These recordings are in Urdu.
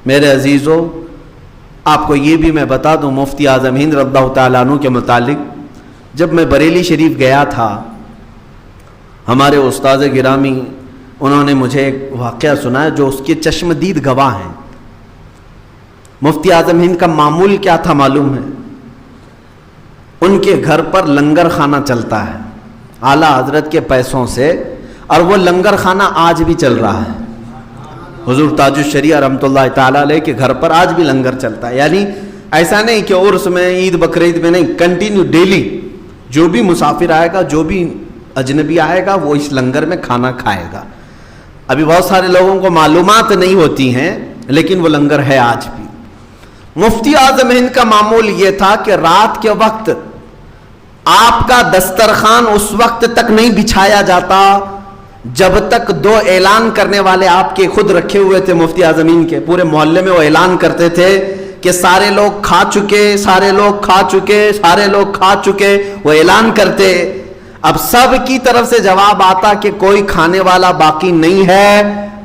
میرے عزیزوں، آپ کو یہ بھی میں بتا دوں مفتی اعظم ہند رضی اللہ تعالیٰ عنہ کے متعلق، جب میں بریلی شریف گیا تھا، ہمارے استاد گرامی انہوں نے مجھے ایک واقعہ سنایا جو اس کے چشمدید گواہ ہیں۔ مفتی اعظم ہند کا معمول کیا تھا معلوم ہے؟ ان کے گھر پر لنگر خانہ چلتا ہے اعلیٰ حضرت کے پیسوں سے، اور وہ لنگر خانہ آج بھی چل رہا ہے۔ حضور تاج الشریعہ رحمۃ اللہ تعالیٰ علیہ کے گھر پر آج بھی لنگر چلتا ہے، یعنی ایسا نہیں کہ عرس میں عید بقرعید میں نہیں، کنٹینیو ڈیلی جو بھی مسافر آئے گا، جو بھی اجنبی آئے گا، وہ اس لنگر میں کھانا کھائے گا۔ ابھی بہت سارے لوگوں کو معلومات نہیں ہوتی ہیں، لیکن وہ لنگر ہے آج بھی۔ مفتی اعظم ہند کا معمول یہ تھا کہ رات کے وقت آپ کا دسترخوان اس وقت تک نہیں بچھایا جاتا جب تک دو اعلان کرنے والے آپ کے خود رکھے ہوئے تھے مفتی اعظم ہند کے، پورے محلے میں وہ اعلان کرتے تھے کہ سارے لوگ کھا چکے، سارے لوگ کھا چکے، سارے لوگ کھا چکے، وہ اعلان کرتے۔ اب سب کی طرف سے جواب آتا کہ کوئی کھانے والا باقی نہیں ہے،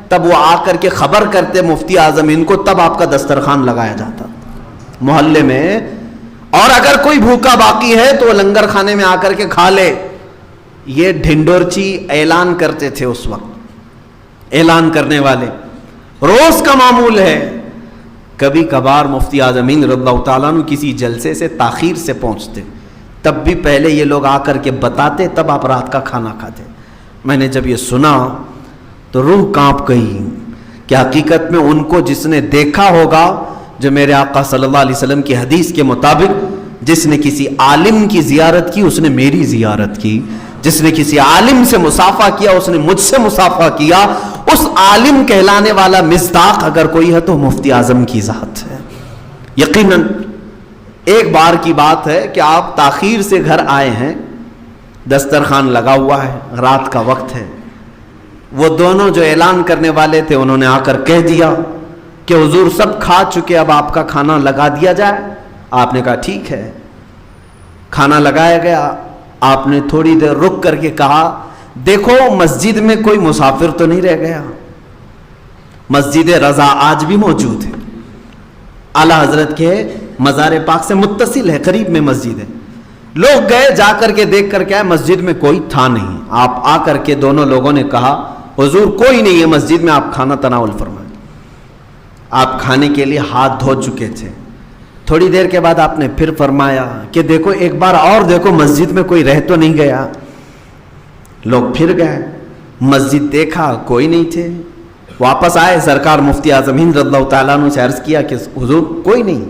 تب وہ آ کر کے خبر کرتے مفتی اعظم ہند کو، تب آپ کا دسترخوان لگایا جاتا محلے میں۔ اور اگر کوئی بھوکا باقی ہے تو وہ لنگر خانے میں آ کر کے کھا لے۔ یہ ڈھنڈورچی اعلان کرتے تھے اس وقت، اعلان کرنے والے روز کا معمول ہے۔ کبھی کبھار مفتی اعظم ہند رضی اللہ تعالیٰ عنہ کسی جلسے سے تاخیر سے پہنچتے، تب بھی پہلے یہ لوگ آ کر کے بتاتے، تب آپ رات کا کھانا کھاتے۔ میں نے جب یہ سنا تو روح کانپ گئی کہ حقیقت میں ان کو جس نے دیکھا ہوگا، جو میرے آقا صلی اللہ علیہ وسلم کی حدیث کے مطابق جس نے کسی عالم کی زیارت کی اس نے میری زیارت کی، جس نے کسی عالم سے مصافحہ کیا اس نے مجھ سے مصافحہ کیا، اس عالم کہلانے والا مصداق اگر کوئی ہے تو مفتی اعظم کی ذات ہے۔ یقیناً ایک بار کی بات ہے کہ آپ تاخیر سے گھر آئے ہیں، دسترخوان لگا ہوا ہے، رات کا وقت ہے، وہ دونوں جو اعلان کرنے والے تھے انہوں نے آ کر کہہ دیا کہ حضور سب کھا چکے، اب آپ کا کھانا لگا دیا جائے۔ آپ نے کہا ٹھیک ہے، کھانا لگایا گیا۔ آپ نے تھوڑی دیر رک کر کے کہا دیکھو مسجد میں کوئی مسافر تو نہیں رہ گیا، مسجد رضا آج بھی موجود ہے، اعلیٰ حضرت کے مزار پاک سے متصل ہے، قریب میں مسجد ہے۔ لوگ گئے، جا کر کے دیکھ کر کے آئے، مسجد میں کوئی تھا نہیں۔ آپ آ کر کے دونوں لوگوں نے کہا حضور کوئی نہیں ہے مسجد میں، آپ کھانا تناول فرمائیں۔ آپ کھانے کے لیے ہاتھ دھو چکے تھے۔ تھوڑی دیر کے بعد آپ نے پھر فرمایا کہ دیکھو ایک بار اور دیکھو مسجد میں کوئی رہ تو نہیں گیا۔ لوگ پھر گئے، مسجد دیکھا کوئی نہیں تھے، واپس آئے، سرکار مفتی اعظم ہند رضی اللہ تعالیٰ عنہ سے عرض کیا کہ حضور کوئی نہیں،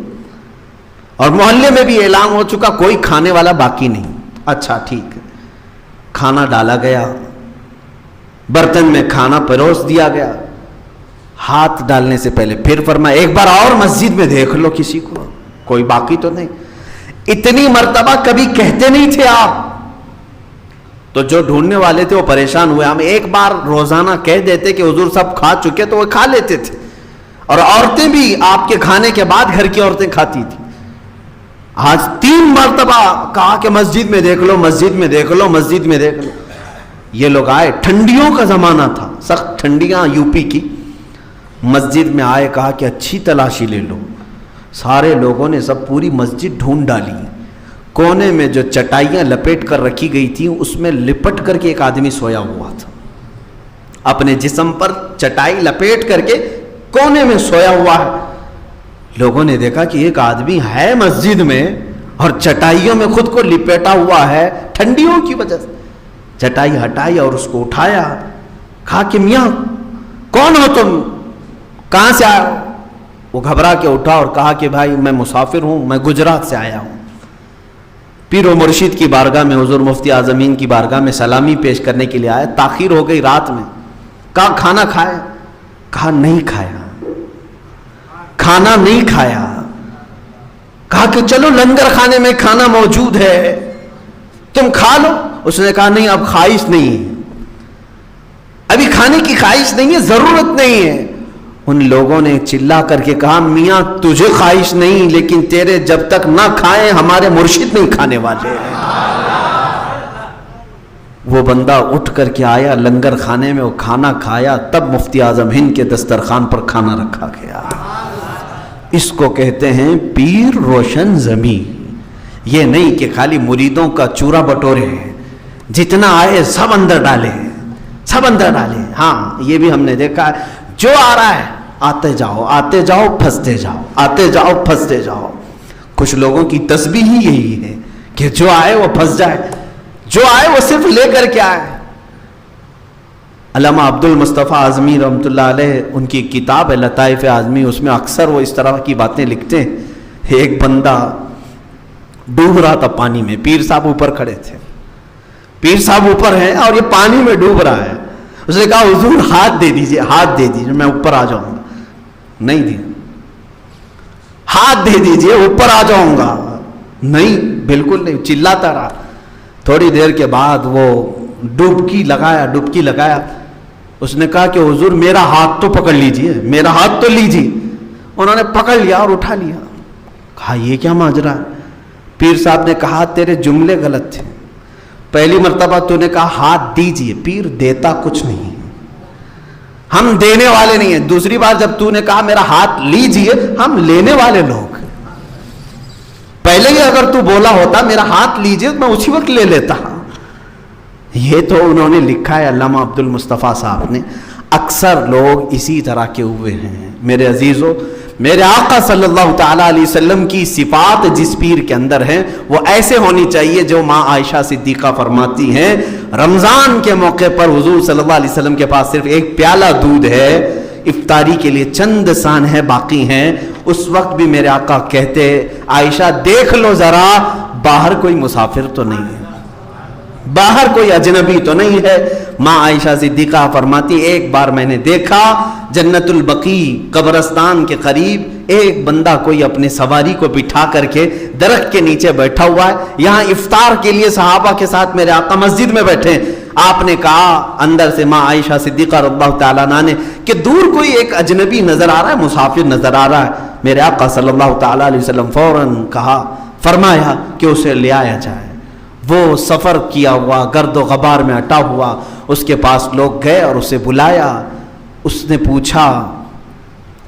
اور محلے میں بھی اعلان ہو چکا کوئی کھانے والا باقی نہیں۔ اچھا ٹھیک ہے، کھانا ڈالا گیا، برتن میں کھانا پروس دیا گیا۔ ہاتھ ڈالنے سے پہلے پھر فرمایا ایک بار اور مسجد میں دیکھ لو کسی کو، کوئی باقی تو نہیں۔ اتنی مرتبہ کبھی کہتے نہیں تھے آپ، تو جو ڈھونڈنے والے تھے وہ پریشان ہوئے۔ ہم ایک بار روزانہ کہہ دیتے کہ حضور سب کھا چکے تو وہ کھا لیتے تھے، اور عورتیں بھی آپ کے کھانے کے بعد گھر کی عورتیں کھاتی تھیں۔ آج 3 مرتبہ کہا کہ مسجد میں دیکھ لو، مسجد میں دیکھ لو، مسجد میں دیکھ لو۔ یہ لوگ آئے، ٹھنڈیوں کا زمانہ تھا، سخت ٹھنڈیاں یو پی کی، مسجد میں آئے، کہا کہ اچھی تلاشی لے لو۔ سارے لوگوں نے سب پوری مسجد ڈھونڈ ڈالی، کونے میں جو چٹائیاں لپیٹ کر رکھی گئی تھیں اس میں لپٹ کر کے ایک آدمی سویا ہوا تھا، اپنے جسم پر چٹائی لپیٹ کر کے کونے میں سویا ہوا ہے۔ لوگوں نے دیکھا کہ ایک آدمی ہے مسجد میں اور چٹائیوں میں خود کو لپیٹا ہوا ہے ٹھنڈیوں کی وجہ سے۔ چٹائی ہٹائی اور اس کو اٹھایا، کہا کہ میاں کون ہو تم، کہاں سے آئے ہو؟ وہ گھبرا کے اٹھا اور کہا کہ بھائی میں مسافر ہوں، میں گجرات سے آیا ہوں، پیر و مرشد کی بارگاہ میں، حضور مفتی اعظم ہند کی بارگاہ میں سلامی پیش کرنے کے لیے آیا، تاخیر ہو گئی رات میں۔ کہا کھانا کھایا؟ کہا نہیں کھایا، کھانا نہیں کھایا۔ کہا کہ چلو لنگر خانے میں کھانا موجود ہے، تم کھا لو۔ اس نے کہا نہیں، اب خواہش نہیں ہے، ابھی کھانے کی خواہش نہیں ہے، ضرورت نہیں ہے۔ ان لوگوں نے چلا کر کے کہا میاں تجھے خواہش نہیں، لیکن تیرے جب تک نہ کھائیں ہمارے مرشد نہیں کھانے والے ہیں۔ وہ بندہ اٹھ کر کے آیا لنگر خانے میں، وہ کھانا کھایا، تب مفتی اعظم ہند کے دسترخوان پر کھانا رکھا گیا۔ اس کو کہتے ہیں پیر روشن زمین. یہ نہیں کہ خالی مریدوں کا چورا بٹورے ہیں، جتنا آئے سب اندر ڈالے، سب اندر ڈالے. ہاں یہ بھی ہم نے دیکھا ہے، جو آ رہا ہے آتے جاؤ آتے جاؤ پھنستے جاؤ، آتے جاؤ پھنستے جاؤ. کچھ لوگوں کی تسبیح ہی یہی ہے کہ جو آئے وہ پھنس جائے، جو آئے وہ صرف لے کر کے آئے. علامہ عبد المصطفیٰ اعظمی رحمۃ اللہ علیہ، ان کی کتاب ہے لطائف اعظمی، اس میں اکثر وہ اس طرح کی باتیں لکھتے ہیں. ایک بندہ ڈوب رہا تھا پانی میں، پیر صاحب اوپر کھڑے تھے، پیر صاحب اوپر ہیں اور یہ پانی میں ڈوب رہا ہے. اس نے کہا حضور ہاتھ دے دیجئے، ہاتھ دے دیجئے میں اوپر آ جاؤں گا. نہیں دیا. ہاتھ دے دیجئے اوپر آ جاؤں گا. نہیں، بالکل نہیں، چلاتا رہا. تھوڑی دیر کے بعد وہ ڈبکی لگایا. اس نے کہا کہ حضور میرا ہاتھ تو پکڑ لیجئے، میرا ہاتھ تو لیجئے. انہوں نے پکڑ لیا اور اٹھا لیا. کہا یہ کیا ماجرا ہے؟ پیر صاحب نے کہا تیرے جملے غلط تھے. پہلی مرتبہ تو نے کہا ہاتھ دیجئے، پیر دیتا کچھ نہیں، ہم دینے والے نہیں ہیں. دوسری بار جب تو نے کہا میرا ہاتھ لیجئے، ہم لینے والے لوگ. پہلے ہی اگر تو بولا ہوتا میرا ہاتھ لیجئے میں اسی وقت لے لیتا. یہ تو انہوں نے لکھا ہے علامہ عبد المصطفیٰ صاحب نے. اکثر لوگ اسی طرح کے ہوئے ہیں. میرے عزیزو، میرے آقا صلی اللہ تعالیٰ علیہ وسلم کی صفات جس پیر کے اندر ہیں وہ ایسے ہونی چاہیے جو ماں عائشہ صدیقہ فرماتی ہیں رمضان کے موقع پر حضور صلی اللہ علیہ وسلم کے پاس صرف ایک پیالہ دودھ ہے، افطاری کے لیے چند سانحیں باقی ہیں. اس وقت بھی میرے آقا کہتے عائشہ دیکھ لو ذرا باہر کوئی مسافر تو نہیں ہے، باہر کوئی اجنبی تو نہیں ہے. ماں عائشہ صدیقہ فرماتی ایک بار میں نے دیکھا جنت البقیع قبرستان کے قریب ایک بندہ کوئی اپنے سواری کو بٹھا کر کے درخت کے نیچے بیٹھا ہوا ہے. یہاں افطار کے لیے صحابہ کے ساتھ میرے آقا مسجد میں بیٹھے ہیں. آپ نے کہا اندر سے ماں عائشہ صدیقہ رضی اللہ تعالیٰ عنہا نے کہ دور کوئی ایک اجنبی نظر آ رہا ہے، مسافر نظر آ رہا ہے. میرے آقا صلی اللہ تعالیٰ علیہ وسلم فوراً فرمایا کہ اسے لے آیا جائے. وہ سفر کیا ہوا گرد و غبار میں اٹا ہوا، اس کے پاس لوگ گئے اور اسے بلایا. اس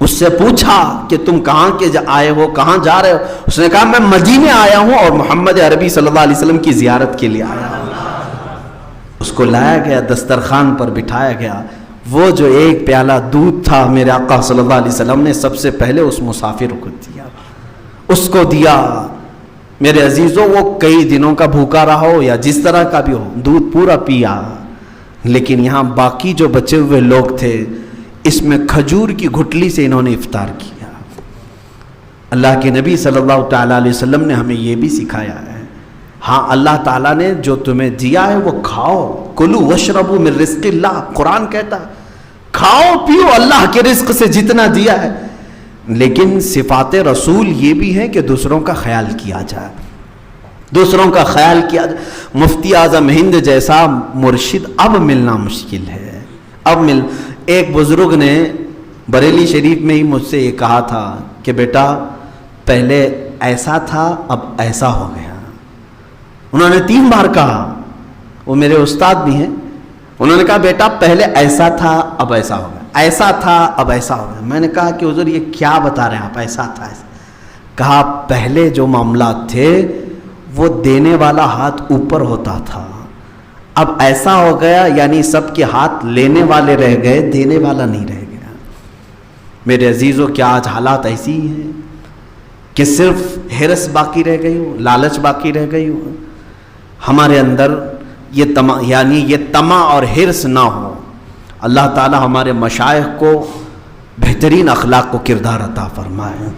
سے پوچھا کہ تم کہاں کے آئے ہو، کہاں جا رہے ہو؟ اس نے کہا میں مدینے آیا ہوں اور محمد عربی صلی اللہ علیہ وسلم کی زیارت کے لیے آیا ہوں. اس کو لایا گیا، دسترخوان پر بٹھایا گیا. وہ جو ایک پیالہ دودھ تھا میرے آقا صلی اللہ علیہ وسلم نے سب سے پہلے اس مسافر کو دیا، اس کو دیا. میرے عزیزوں وہ کئی دنوں کا بھوکا رہا ہو یا جس طرح کا بھی ہو، دودھ پورا پیا. لیکن یہاں باقی جو بچے ہوئے لوگ تھے اس میں کھجور کی گھٹلی سے انہوں نے افطار کیا. اللہ کے نبی صلی اللہ تعالیٰ علیہ وسلم نے ہمیں یہ بھی سکھایا ہے. ہاں اللہ تعالیٰ نے جو تمہیں دیا ہے وہ کھاؤ، کلو وشربو من رزق اللہ. قرآن کہتا ہے کھاؤ پیو اللہ کے رزق سے جتنا دیا ہے. لیکن صفات رسول یہ بھی ہے کہ دوسروں کا خیال کیا جائے، دوسروں کا خیال کیا جائے. مفتی اعظم ہند جیسا مرشد اب ملنا مشکل ہے. ایک بزرگ نے بریلی شریف میں ہی مجھ سے یہ کہا تھا کہ بیٹا پہلے ایسا تھا اب ایسا ہو گیا. انہوں نے 3 بار کہا، وہ میرے استاد بھی ہیں. انہوں نے کہا بیٹا پہلے ایسا تھا اب ایسا ہو گیا، ایسا تھا اب ایسا ہو گیا. میں نے کہا کہ حضور یہ کیا بتا رہے ہیں آپ، ایسا تھا ایسا؟ کہا پہلے جو معاملات تھے وہ دینے والا ہاتھ اوپر ہوتا تھا، اب ایسا ہو گیا یعنی سب کے ہاتھ لینے والے رہ گئے، دینے والا نہیں رہ گیا. میرے عزیزوں کیا آج حالات ایسی ہیں کہ صرف ہرس باقی رہ گئی ہو، لالچ باقی رہ گئی ہو. ہمارے اندر یہ طمع اور ہرس نہ ہو. اللہ تعالی ہمارے مشائخ کو بہترین اخلاق و کردار عطا فرمائے.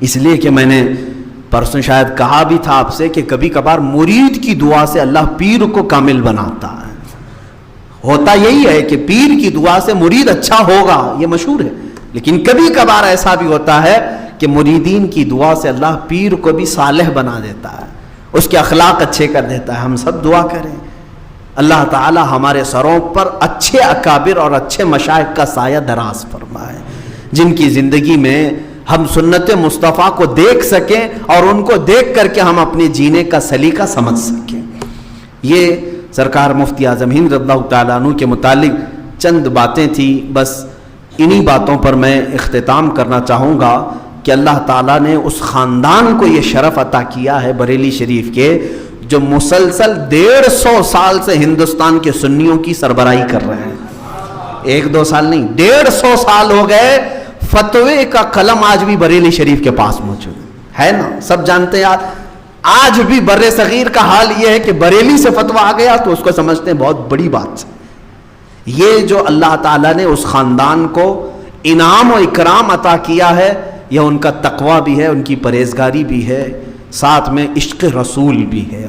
اس لیے کہ میں نے پرسوں شاید کہا بھی تھا آپ سے کہ کبھی کبھار مرید کی دعا سے اللہ پیر کو کامل بناتا ہے. ہوتا یہی ہے کہ پیر کی دعا سے مرید اچھا ہوگا، یہ مشہور ہے. لیکن کبھی کبھار ایسا بھی ہوتا ہے کہ مریدین کی دعا سے اللہ پیر کو بھی صالح بنا دیتا ہے، اس کے اخلاق اچھے کر دیتا ہے. ہم سب دعا کریں اللہ تعالی ہمارے سروں پر اچھے اکابر اور اچھے مشائخ کا سایہ دراز فرمائے، جن کی زندگی میں ہم سنت مصطفیٰ کو دیکھ سکیں اور ان کو دیکھ کر کے ہم اپنے جینے کا سلیقہ سمجھ سکیں. یہ سرکار مفتی اعظم ہند رضی اللہ تعالیٰ عنہ کے متعلق چند باتیں تھیں، بس انہی باتوں پر میں اختتام کرنا چاہوں گا. کہ اللہ تعالیٰ نے اس خاندان کو یہ شرف عطا کیا ہے بریلی شریف کے، جو مسلسل 150 سال سے ہندوستان کے سنیوں کی سربراہی کر رہے ہیں. 1-2 سال نہیں، 150 سال ہو گئے. فتوے کا قلم آج بھی بریلی شریف کے پاس موجود ہے نا، سب جانتے ہیں. آج بھی بر صغیر کا حال یہ ہے کہ بریلی سے فتویٰ آ گیا تو اس کو سمجھتے ہیں بہت بڑی بات. یہ جو اللہ تعالیٰ نے اس خاندان کو انعام و اکرام عطا کیا ہے، یہ ان کا تقوی بھی ہے، ان کی پرہیزگاری بھی ہے، ساتھ میں عشق رسول بھی ہے.